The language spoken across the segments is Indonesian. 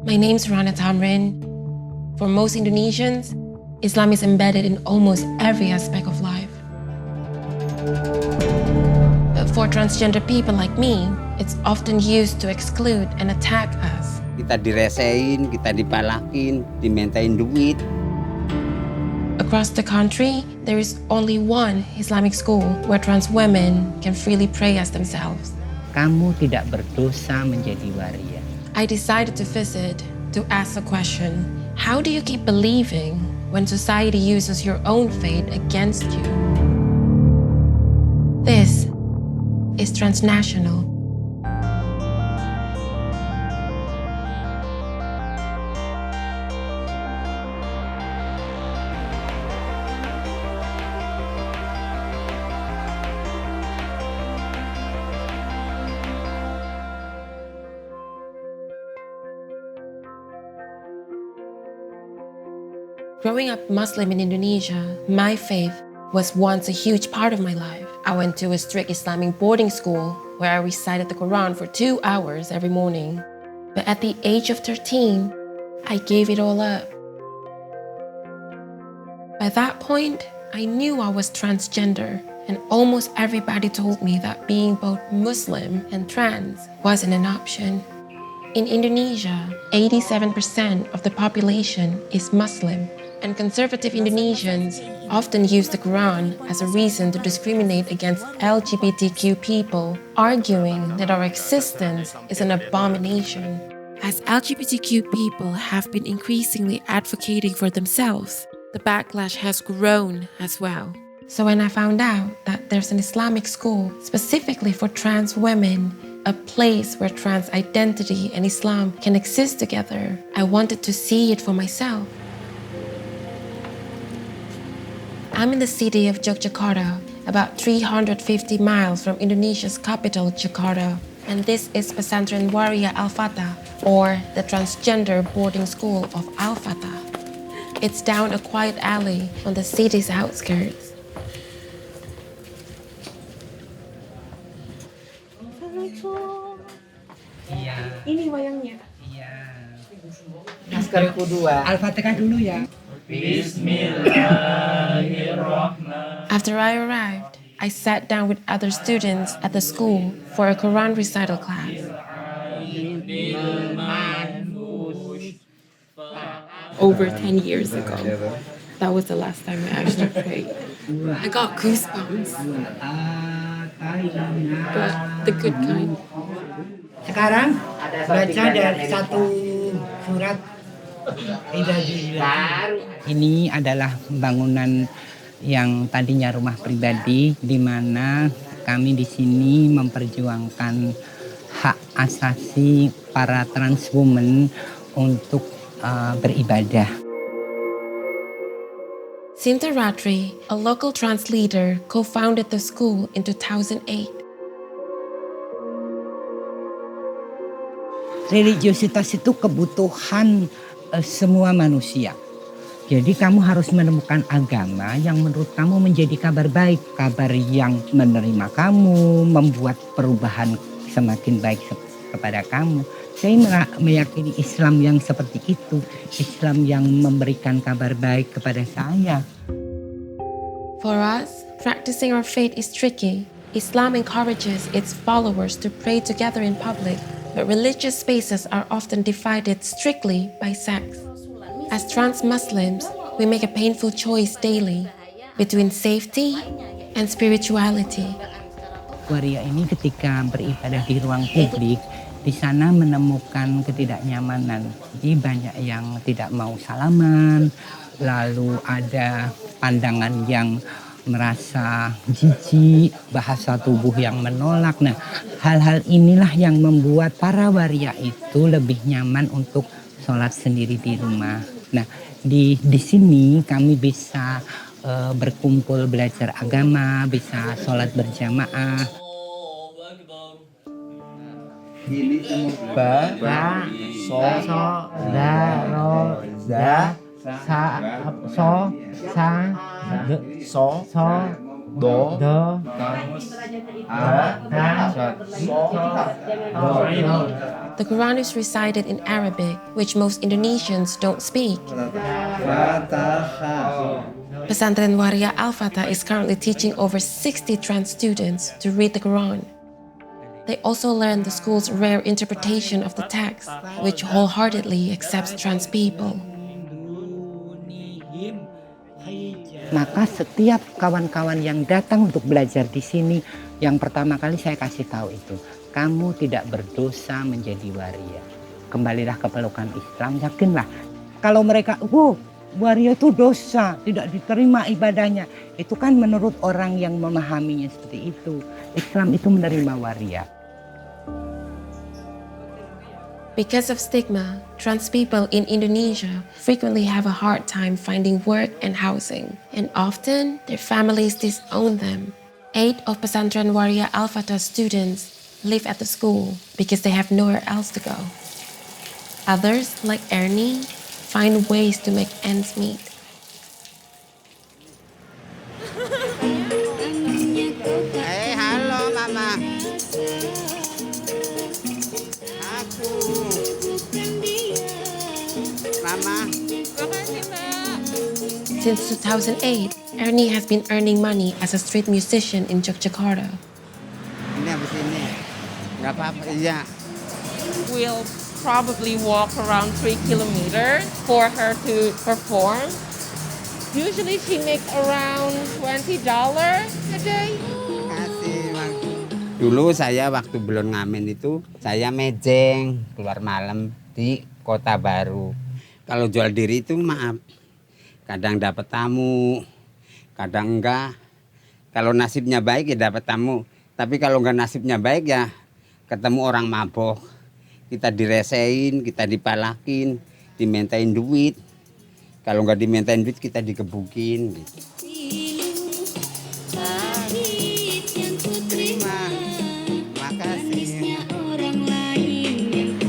My name's Rana Tamrin. For most Indonesians, Islam is embedded in almost every aspect of life. But for transgender people like me, it's often used to exclude and attack us. Kita diresein, kita dipalakin, dimintain duit. Across the country, there is only one Islamic school where trans women can freely pray as themselves. Kamu tidak berdosa menjadi waria. I decided to visit to ask a question. How do you keep believing when society uses your own faith against you? This is transnational. Growing up Muslim in Indonesia, my faith was once a huge part of my life. I went to a strict Islamic boarding school where I recited the Quran for 2 hours every morning. But at the age of 13, I gave it all up. By that point, I knew I was transgender, and almost everybody told me that being both Muslim and trans wasn't an option. In Indonesia, 87% of the population is Muslim, and conservative Indonesians often use the Quran as a reason to discriminate against LGBTQ people, arguing that our existence is an abomination. As LGBTQ people have been increasingly advocating for themselves, the backlash has grown as well. So when I found out that there's an Islamic school specifically for trans women, a place where trans identity and Islam can exist together, I wanted to see it for myself. I'm in the city of Yogyakarta, about 350 miles from Indonesia's capital, Jakarta. And this is Pesantren Waria Al-Fatah, or the transgender boarding school of Al-Fatah. It's down a quiet alley on the city's outskirts. Iya. Ini wayangnya. Iya. Maskerku 2. Al-Fatihah dulu ya. After I arrived, I sat down with other students at the school for a Quran recital class. Over 10 years ago, that was the last time I actually prayed. I got goosebumps, but the good kind. Sekarang baca dari satu surat Ini adalah bangunan yang tadinya rumah pribadi, di mana kami di sini memperjuangkan hak asasi para trans women untuk beribadah. Sinta Ratri, a local trans leader, co-founded the school in 2008. Religiositas itu kebutuhan semua manusia. Jadi kamu harus menemukan agama yang menurut kamu menjadi kabar baik, kabar yang menerima kamu, membuat perubahan semakin baik kepada kamu. Saya meyakini Islam yang seperti itu, Islam yang memberikan kabar baik kepada saya. For us, practicing our faith is tricky. Islam encourages its followers to pray together in public, but religious spaces are often divided strictly by sex. As trans Muslims, we make a painful choice daily between safety and spirituality. Waria ini ketika beribadah di ruang publik, di sana menemukan ketidaknyamanan. Jadi banyak yang tidak mau salaman, lalu ada pandangan yang merasa jijik, bahasa tubuh yang menolak. Nah, hal-hal inilah yang membuat para waria itu lebih nyaman untuk sholat sendiri di rumah. Nah, di sini kami bisa berkumpul belajar agama, bisa sholat berjamaah. Ini ba, so, da, ro, za, sa, so, sa, so, Do. Do. The Quran is recited in Arabic, which most Indonesians don't speak. Pesantren Waria Al-Fatah is currently teaching over 60 trans students to read the Quran. They also learn the school's rare interpretation of the text, which wholeheartedly accepts trans people. Maka setiap kawan-kawan yang datang untuk belajar di sini, yang pertama kali saya kasih tahu itu, kamu tidak berdosa menjadi waria. Kembalilah ke pelukan Islam, yakinlah. Kalau mereka, waria itu dosa, tidak diterima ibadahnya. Itu kan menurut orang yang memahaminya seperti itu. Islam itu menerima waria. Because of stigma, trans people in Indonesia frequently have a hard time finding work and housing, and often their families disown them. 8 of Pesantren Waria Al-Fatah students live at the school because they have nowhere else to go. Others, like Ernie, find ways to make ends meet. Halo Mama. Aku. Mama. Since 2008, Ernie has been earning money as a street musician in Yogyakarta. Ini habis ini. Gak apa-apa, iya. We'll probably walk around 3 kilometers for her to perform. Usually she makes around $20 a day. Kasih, Bang. Dulu saya waktu belum ngamen itu, saya mejeng keluar malam di Kota Baru. Kalau jual diri itu maaf, kadang dapat tamu, kadang enggak. Kalau nasibnya baik ya dapat tamu, tapi kalau enggak nasibnya baik ya ketemu orang mabok. Kita diresein, kita dipalakin, dimintain duit. Kalau enggak dimintain duit kita digebukin gitu. Terima, makasih.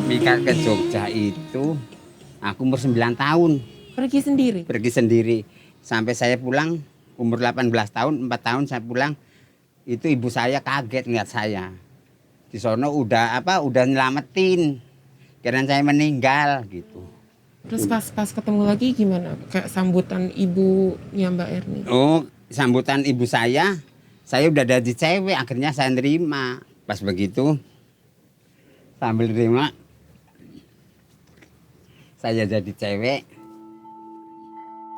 Mikir ke Jogja itu aku umur 9 tahun. Pergi sendiri? Pergi sendiri. Sampai saya pulang umur 18 tahun, 4 tahun saya pulang. Itu ibu saya kaget ngeliat saya. Di sono udah nyelamatin. Kirain saya meninggal gitu. Terus pas ketemu lagi gimana? Kayak sambutan ibunya Mbak Ernie? Oh, sambutan ibu saya udah jadi cewek, akhirnya saya nerima. Pas begitu, sambil nerima, saya jadi cewek.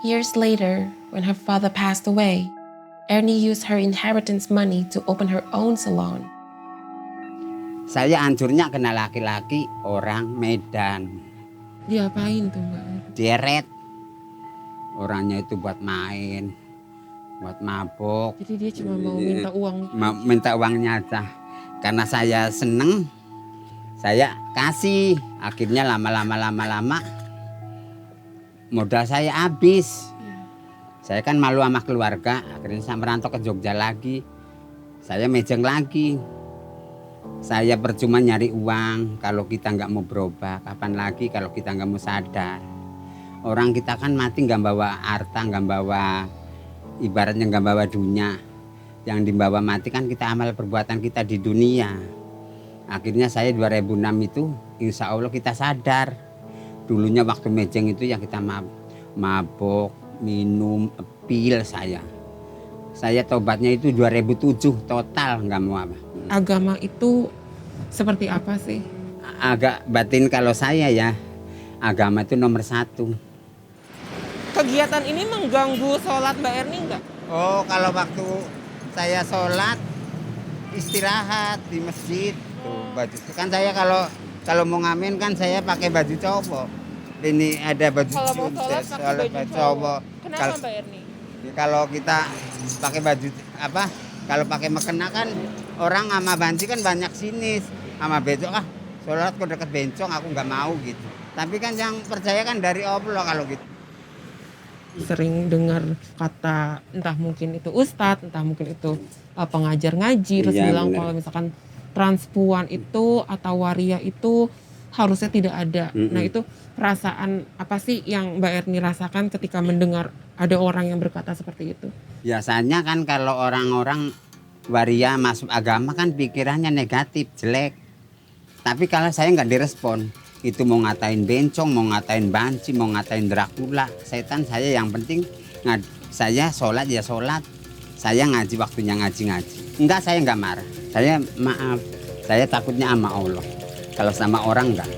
Years later, when her father passed away, Ernie used her inheritance money to open her own salon. Saya hancurnya kena laki-laki orang Medan. Diapain tuh Mbak? Deret. Orangnya itu buat main, buat mabok. Jadi dia cuma mau minta uang? Minta uangnya aja. Karena saya seneng, saya kasih. Akhirnya lama-lama modal saya habis. Saya kan malu sama keluarga, akhirnya saya merantau ke Jogja lagi. Saya mejeng lagi. Saya percuma nyari uang kalau kita nggak mau berubah. Kapan lagi kalau kita nggak mau sadar. Orang kita kan mati nggak bawa harta, nggak bawa, ibaratnya nggak bawa dunia. Yang dibawa mati kan kita amal perbuatan kita di dunia. Akhirnya saya 2006 itu insya Allah kita sadar. Dulunya waktu mejeng itu ya kita mabok, minum, pil saya. Saya tobatnya itu 2007 total nggak mau apa. Agama itu seperti apa sih? Agak batin kalau saya ya, agama itu nomor 1. Kegiatan ini mengganggu sholat Mbak Ernie nggak? Oh, kalau waktu saya sholat istirahat di masjid. Tuh, baju kan saya kalau mau ngamen kan saya pakai baju cowok. Ini ada baju Kalau mau sholat pakai baju cowok. Kenapa Mbak Ernie? Kalau kita pakai baju apa? Kalau pakai mekena kan orang sama banci kan banyak sinis, sama becok sholat kok deket bencong aku nggak mau gitu. Tapi kan yang percaya kan dari Allah kalau gitu. Sering dengar kata entah mungkin itu ustadz, entah mungkin itu pengajar ngaji, terus bilang bener. kalau misalkan transpuan itu atau waria itu harusnya tidak ada. Nah itu perasaan apa sih yang Mbak Erni rasakan ketika mendengar ada orang yang berkata seperti itu? Biasanya kan kalau orang-orang waria masuk agama kan pikirannya negatif, jelek. Tapi kalau saya nggak direspon, itu mau ngatain bencong, mau ngatain banci, mau ngatain Dracula, setan, saya yang penting saya sholat ya sholat, saya ngaji waktunya ngaji. Enggak, saya nggak marah, saya maaf, saya takutnya sama Allah. Kalau sama orang enggak.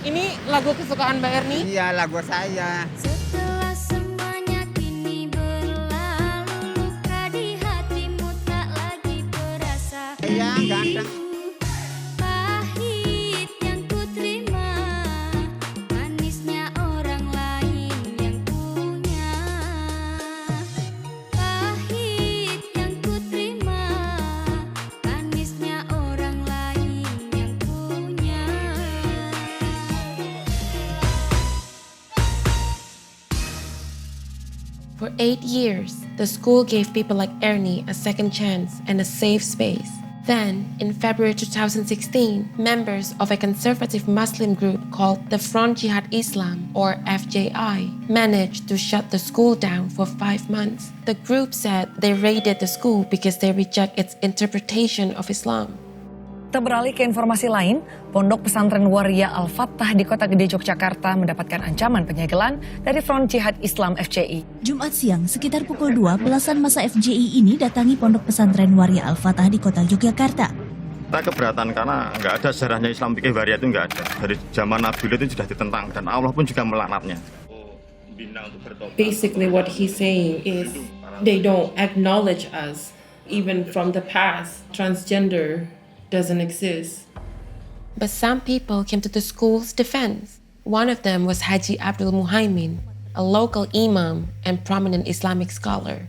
Ini lagu kesukaan Mbak Erni? Iya, lagu saya. Setelah semuanya kini berlalu, luka di hatimu tak lagi berasa. Iya, ganteng. Pahit yang ku terima, manisnya orang lain yang punya. Pahit yang ku terima, manisnya orang lain yang punya. For 8 years, the school gave people like Ernie a second chance and a safe space. Then, in February 2016, members of a conservative Muslim group called the Front Jihad Islam, or FJI, managed to shut the school down for 5 months. The group said they raided the school because they reject its interpretation of Islam. Kita beralih ke informasi lain, Pondok Pesantren Waria Al-Fattah di Kota Gede, Yogyakarta mendapatkan ancaman penyegelan dari Front Jihad Islam FJI. Jumat siang, sekitar pukul 2, belasan masa FJI ini datangi Pondok Pesantren Waria Al-Fattah di Kota Yogyakarta. Kita keberatan karena nggak ada sejarahnya Islam fikih waria itu nggak ada. Dari zaman Nabi itu sudah ditentang dan Allah pun juga melaknatnya. Basically what he's saying is they don't acknowledge us. Even from the past, transgender doesn't exist. But some people came to the school's defense. One of them was Haji Abdul Muhaimin, a local imam and prominent Islamic scholar.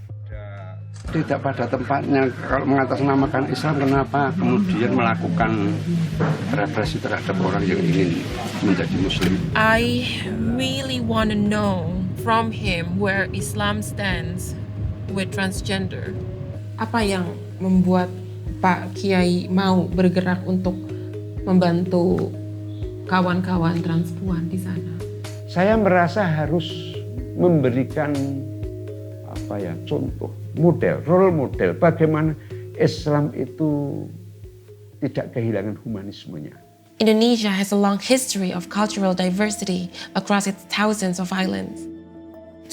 Tidak pada tempatnya kalau mengatasnamakan Islam, kenapa kemudian melakukan represi terhadap orang yang ingin menjadi Muslim? I really want to know from him where Islam stands with transgender. Apa yang membuat Pak Kiai mau bergerak untuk membantu kawan-kawan transpuan di sana? Saya merasa harus memberikan contoh, model, role model bagaimana Islam itu tidak kehilangan humanismenya. Indonesia has a long history of cultural diversity across its thousands of islands.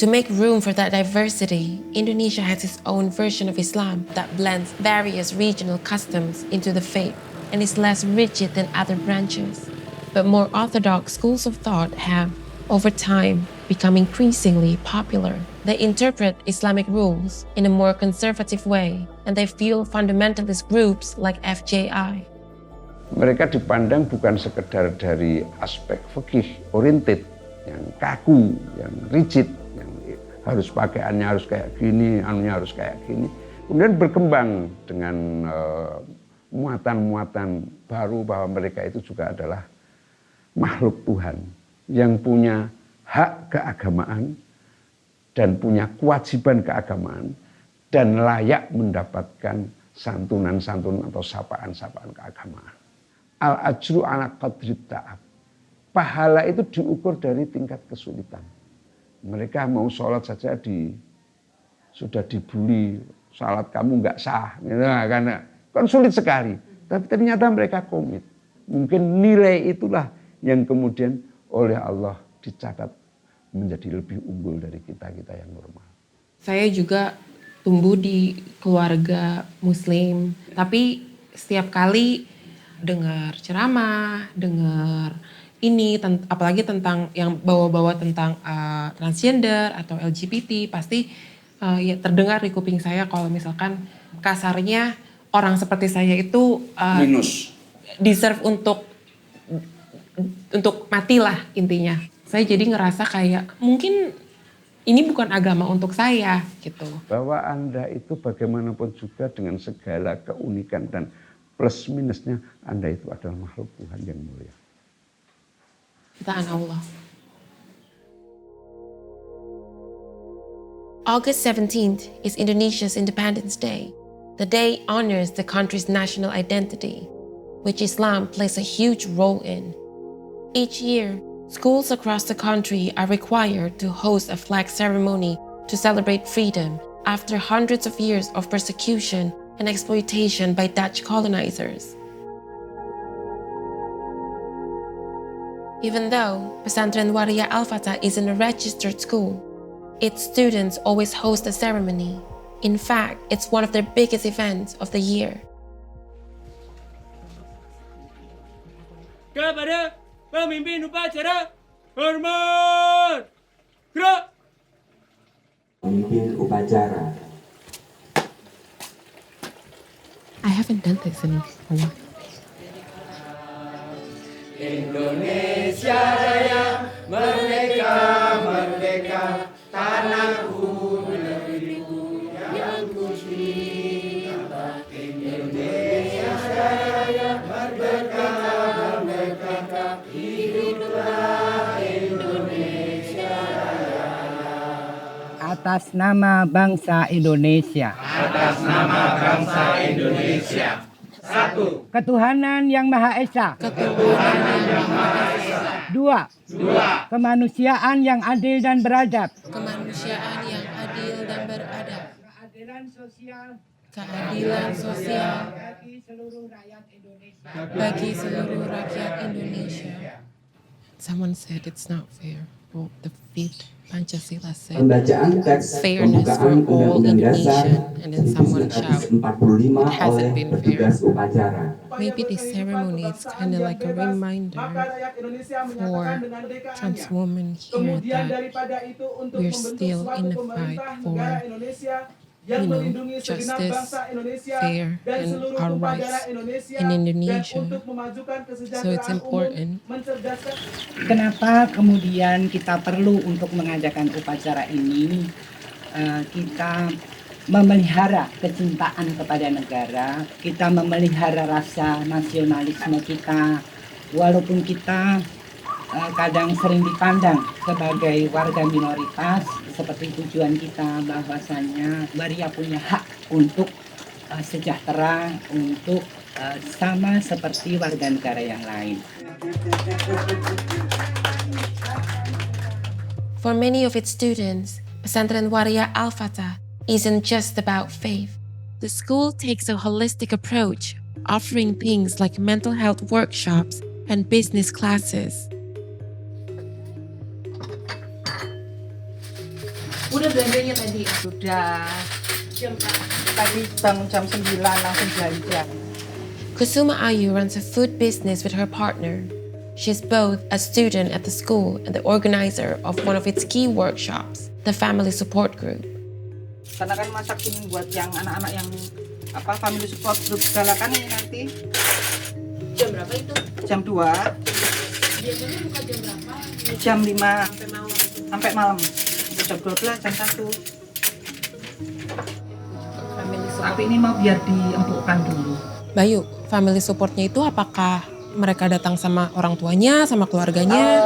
To make room for that diversity, Indonesia has its own version of Islam that blends various regional customs into the faith and is less rigid than other branches. But more orthodox schools of thought have, over time, become increasingly popular. They interpret Islamic rules in a more conservative way, and they fuel fundamentalist groups like FJI. Mereka dipandang bukan sekedar dari aspek fikih oriented, yang kaku, yang rigid, yang harus pakaiannya harus kayak gini, anunya harus kayak gini. Kemudian berkembang dengan muatan-muatan baru bahwa mereka itu juga adalah makhluk Tuhan yang punya hak keagamaan dan punya kewajiban keagamaan dan layak mendapatkan santunan-santunan atau sapaan-sapaan keagamaan. Al-ajru ala qadri ta'ab. Pahala itu diukur dari tingkat kesulitan. Mereka mau sholat saja sudah dibully, salat kamu nggak sah, karena kan sulit sekali. Tapi ternyata mereka komit. Mungkin nilai itulah yang kemudian oleh Allah dicatat menjadi lebih unggul dari kita-kita yang normal. Saya juga tumbuh di keluarga Muslim, tapi setiap kali dengar ceramah, dengar ini, apalagi tentang yang bawa-bawa tentang transgender atau LGBT, pasti ya terdengar di kuping saya kalau misalkan kasarnya orang seperti saya itu Minus. Deserve untuk matilah intinya. Saya jadi ngerasa kayak mungkin ini bukan agama untuk saya gitu. Bahwa Anda itu bagaimanapun juga dengan segala keunikan dan plus minusnya, Anda itu adalah makhluk Tuhan yang mulia. Ciptaan Allah. August 17th is Indonesia's Independence Day. The day honors the country's national identity, which Islam plays a huge role in. Each year, schools across the country are required to host a flag ceremony to celebrate freedom after hundreds of years of persecution and exploitation by Dutch colonizers. Even though Pesantren Waria Al-Fatah isn't a registered school, its students always host a ceremony. In fact, it's one of their biggest events of the year. Kepada pemimpin upacara, hormat! Gerak! Pemimpin upacara. I haven't done this in a while. Indonesia Raya, merdeka, merdeka, tanahku negeriku yang ku cinta. Indonesia Raya, merdeka, merdeka, hiduplah Indonesia Raya. Atas nama bangsa Indonesia. Atas nama bangsa Indonesia. 1. Ketuhanan yang Maha Esa. Ketuhanan yang Maha Esa. 2. Kemanusiaan yang adil dan beradab. Kemanusiaan yang adil dan beradab. Keadilan sosial. Keadilan sosial Bagi seluruh rakyat Indonesia. bagi seluruh rakyat Indonesia. Someone said it's not fair. Well, the fifth Pancasila said Pembacaan teks fairness for pembukaan all Undang-Undang Dasar Indonesian, and then someone shout, 1945 it hasn't oleh been petugas fair. upacara. Maybe this ceremony is kind of like a reminder for trans women here that we're still in a fight for, justice, fair, and our rights in Indonesia. So it's important. Kenapa kemudian kita perlu untuk mengadakan upacara ini? Kita memelihara kecintaan kepada negara, kita memelihara rasa nasionalisme kita, walaupun kita kadang sering dipandang sebagai warga minoritas, seperti tujuan kita bahwasanya waria punya hak untuk sejahtera, untuk sama seperti warga negara yang lain. For many of its students, Pesantren Waria Al-Fatah isn't just about faith. The school takes a holistic approach, offering things like mental health workshops and business classes. Udah belanjanya tadi? Sudah. Tadi bangun jam 9 langsung belanja. Kusuma Ayu runs a food business with her partner. She's both a student at the school and the organizer of one of its key workshops, the Family Support Group. Karena kan masakin buat yang anak-anak yang family support group segala kan ini nanti. Jam berapa itu? Jam 2. Biasanya buka jam berapa? Jam 5 Sampai malam. sampai malam. Jam 12, jam 1. Tapi ini mau biar diempukkan dulu. Bayu, family supportnya itu apakah mereka datang sama orang tuanya, sama keluarganya?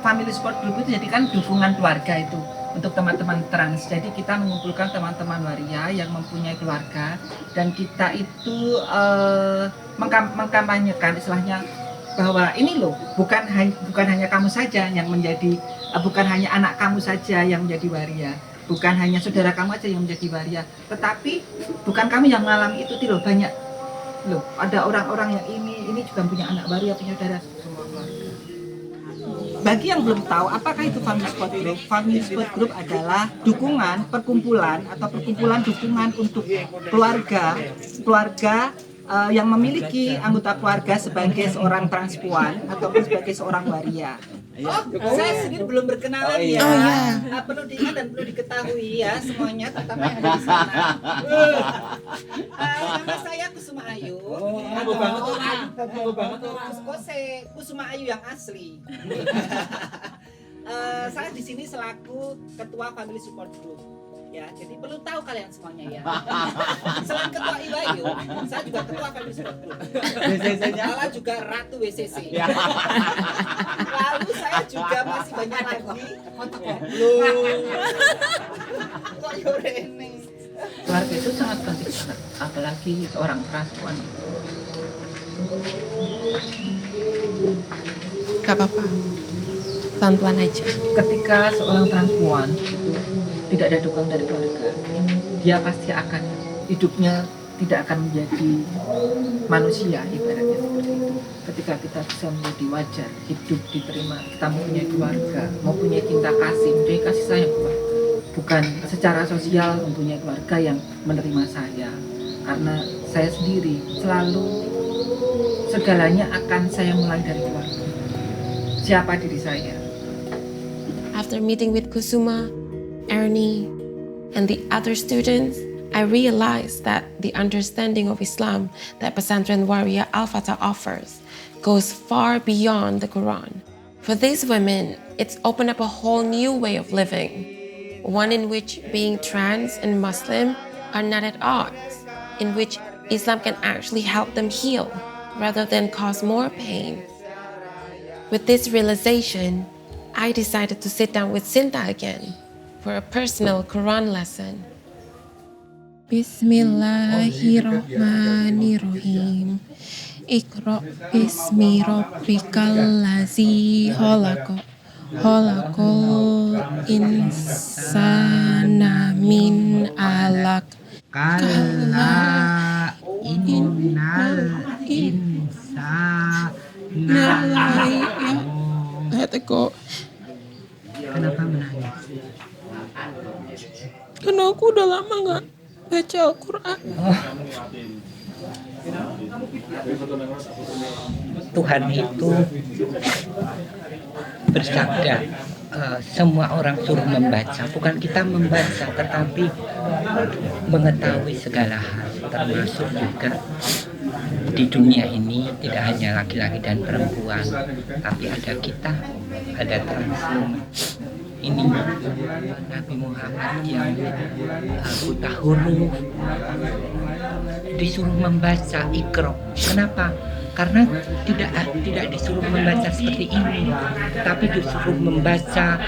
Family support group itu jadi kan dukungan keluarga itu untuk teman-teman trans. Jadi kita mengumpulkan teman-teman waria yang mempunyai keluarga dan kita itu mengkampanyekan istilahnya bahwa ini loh bukan hanya kamu saja yang menjadi bukan hanya anak kamu saja yang menjadi waria, bukan hanya saudara kamu aja yang menjadi waria, tetapi bukan kamu yang mengalami itu loh, banyak loh, ada orang-orang yang ini juga punya anak waria, punya saudara semua keluarga. Bagi yang belum tahu apakah itu Family Support Group, Family Support Group adalah dukungan, perkumpulan dukungan untuk keluarga yang memiliki anggota keluarga sebagai seorang transpuan ataupun sebagai seorang waria. Saya sendiri belum berkenalan ya. Oh ya. Perlu diingat dan perlu diketahui ya semuanya, terutama yang ada di sana. Nama saya Kusuma Ayu. Kusuma Ayu yang asli. Saya di sini selaku ketua Family Support Group. Ya, jadi perlu tahu kalian semuanya ya. Selain ketua IWAYU, saya juga ketua Family Support Group. Malah juga Ratu WCC. Lalu saya juga masih banyak lagi. Kok Yorene. Keluarga itu sangat penting banget, apalagi seorang perempuan. Gak apa-apa, pelan-pelan aja. Ketika seorang perempuan itu tidak ada dukungan dari keluarga, dia pasti akan hidupnya tidak akan menjadi manusia, ibaratnya seperti itu. Ketika kita bisa menjadi wajar, hidup diterima, kita mempunyai keluarga, mempunyai cinta kasih, mempunyai kasih sayang keluarga. Bukan secara sosial mempunyai keluarga yang menerima saya, karena saya sendiri selalu segalanya akan saya mulai dari keluarga. Siapa diri saya? After meeting with Kusuma, Ernie, and the other students, I realized that the understanding of Islam that Pesantren Waria Al-Fatah offers goes far beyond the Quran. For these women, it's opened up a whole new way of living, one in which being trans and Muslim are not at odds, in which Islam can actually help them heal rather than cause more pain. With this realization, I decided to sit down with Sinta again for a personal Quran lesson. Bismillahirrahmanirrahim. Iqra bismi rabbikal ladzi khalaq. Khalaqal insana min 'alaq. Kalla innal insana Kenapa menangis? Karena aku udah lama gak baca Al-Quran. Tuhan itu bersabda, semua orang suruh membaca, bukan kita membaca, tetapi mengetahui segala hal, termasuk juga di dunia ini tidak hanya laki-laki dan perempuan, tapi ada kita, ada transhuman. Ini Nabi Muhammad yang buta huruf disuruh membaca Iqra. Kenapa? Karena tidak disuruh membaca seperti ini, tapi disuruh membaca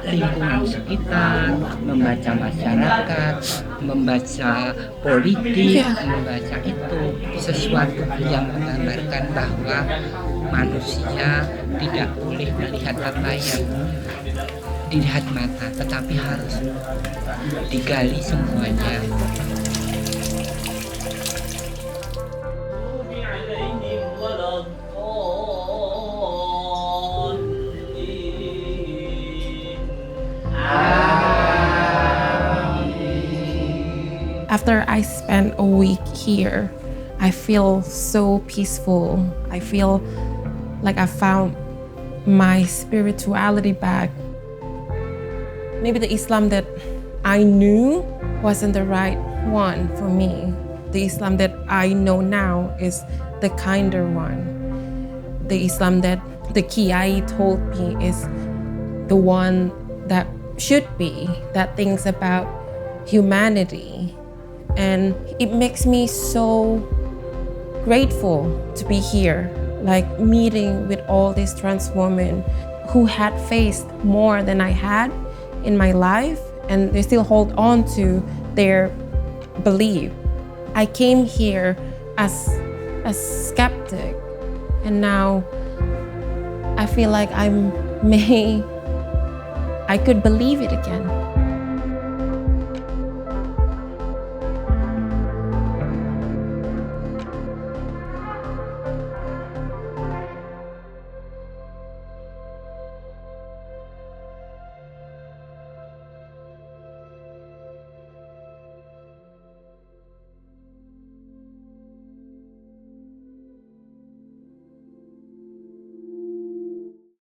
lingkungan sekitar, membaca masyarakat, membaca politik, membaca itu sesuatu yang menggambarkan bahwa manusia tidak boleh melihat apa yang dilihat mata, tetapi harus digali semuanya. After I spent a week here, I feel so peaceful. I feel like I found my spirituality back. Maybe the Islam that I knew wasn't the right one for me. The Islam that I know now is the kinder one. The Islam that the Kiai told me is the one that should be, that thinks about humanity. And it makes me so grateful to be here, like meeting with all these trans women who had faced more than I had in my life, and they still hold on to their belief. I came here as a skeptic, and now I feel like I could believe it again.